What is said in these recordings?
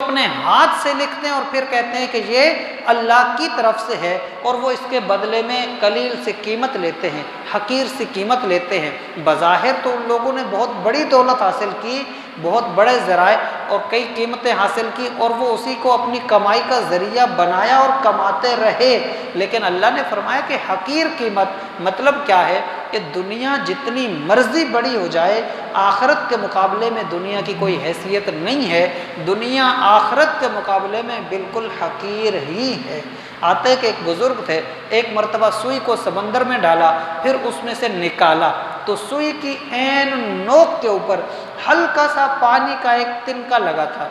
اپنے ہاتھ سے لکھتے ہیں اور پھر کہتے ہیں کہ یہ اللہ کی طرف سے ہے، اور وہ اس کے بدلے میں قلیل سی قیمت لیتے ہیں، حقیر سی قیمت لیتے ہیں۔ بظاہر تو ان لوگوں نے بہت بڑی دولت حاصل کی، بہت بڑے ذرائع اور کئی قیمتیں حاصل کی، اور وہ اسی کو اپنی کمائی کا ذریعہ بنایا اور کماتے رہے، لیکن اللہ نے فرمایا کہ حقیر قیمت مطلب کیا ہے کہ دنیا جتنی مرضی بڑی ہو جائے، آخرت کے مقابلے میں دنیا کی کوئی حیثیت نہیں ہے، دنیا آخرت کے مقابلے میں بالکل حقیر ہی ہے۔ آتے کہ ایک بزرگ تھے، ایک مرتبہ سوئی کو سمندر میں ڈالا، پھر اس میں سے نکالا تو سوئی کی عین نوک کے اوپر ہلکا سا پانی کا ایک تنکا لگا تھا،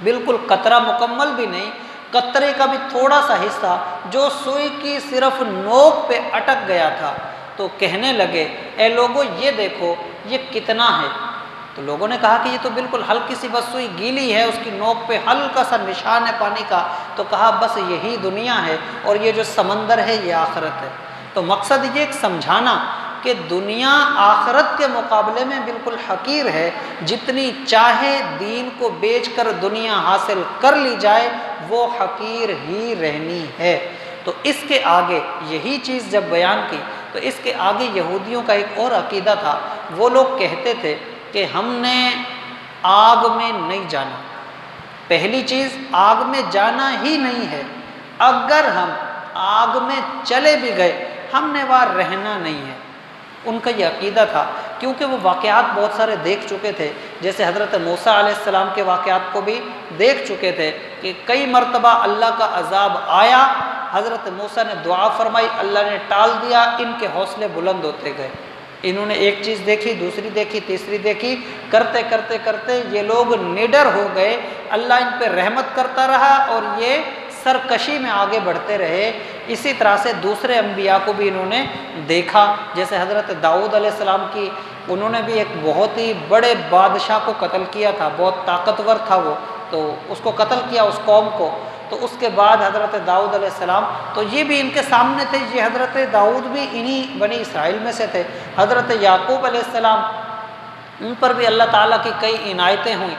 بالکل قطرہ مکمل بھی نہیں، قطرے کا بھی تھوڑا سا حصہ جو سوئی کی صرف نوک پہ اٹک گیا تھا۔ تو کہنے لگے اے لوگو یہ دیکھو یہ کتنا ہے؟ تو لوگوں نے کہا کہ یہ تو بالکل ہلکی سی بس سوئی گیلی ہے، اس کی نوک پہ ہلکا سا نشان ہے پانی کا۔ تو کہا بس یہی دنیا ہے، اور یہ جو سمندر ہے یہ آخرت ہے۔ تو مقصد یہ ایک سمجھانا کہ دنیا آخرت کے مقابلے میں بالکل حقیر ہے، جتنی چاہے دین کو بیچ کر دنیا حاصل کر لی جائے وہ حقیر ہی رہنی ہے۔ تو اس کے آگے یہی چیز جب بیان کی تو اس کے آگے یہودیوں کا ایک اور عقیدہ تھا۔ وہ لوگ کہتے تھے کہ ہم نے آگ میں نہیں جانا، پہلی چیز آگ میں جانا ہی نہیں ہے، اگر ہم آگ میں چلے بھی گئے ہم نے وہاں رہنا نہیں ہے۔ ان کا یہ عقیدہ تھا، کیونکہ وہ واقعات بہت سارے دیکھ چکے تھے، جیسے حضرت موسیٰ علیہ السلام کے واقعات کو بھی دیکھ چکے تھے کہ کئی مرتبہ اللہ کا عذاب آیا، حضرت موسیٰ نے دعا فرمائی، اللہ نے ٹال دیا، ان کے حوصلے بلند ہوتے گئے، انہوں نے ایک چیز دیکھی، دوسری دیکھی، تیسری دیکھی، کرتے کرتے کرتے یہ لوگ نڈر ہو گئے، اللہ ان پہ رحمت کرتا رہا اور یہ سرکشی میں آگے بڑھتے رہے۔ اسی طرح سے دوسرے انبیاء کو بھی انہوں نے دیکھا، جیسے حضرت داؤد علیہ السلام کی، انہوں نے بھی ایک بہت ہی بڑے بادشاہ کو قتل کیا تھا، بہت طاقتور تھا وہ، تو اس کو قتل کیا اس قوم کو۔ تو اس کے بعد حضرت داؤد علیہ السلام، تو یہ بھی ان کے سامنے تھے، یہ حضرت داؤد بھی انہی بنی اسرائیل میں سے تھے۔ حضرت یعقوب علیہ السلام، ان پر بھی اللہ تعالیٰ کی کئی عنایتیں ہوئیں،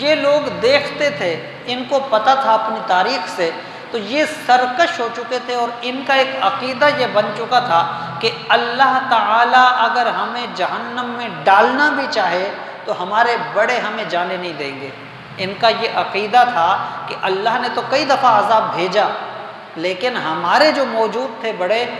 یہ لوگ دیکھتے تھے، ان کو پتہ تھا اپنی تاریخ سے، تو یہ سرکش ہو چکے تھے، اور ان کا ایک عقیدہ یہ بن چکا تھا کہ اللہ تعالیٰ اگر ہمیں جہنم میں ڈالنا بھی چاہے تو ہمارے بڑے ہمیں جانے نہیں دیں گے۔ ان کا یہ عقیدہ تھا کہ اللہ نے تو کئی دفعہ عذاب بھیجا، لیکن ہمارے جو موجود تھے بڑے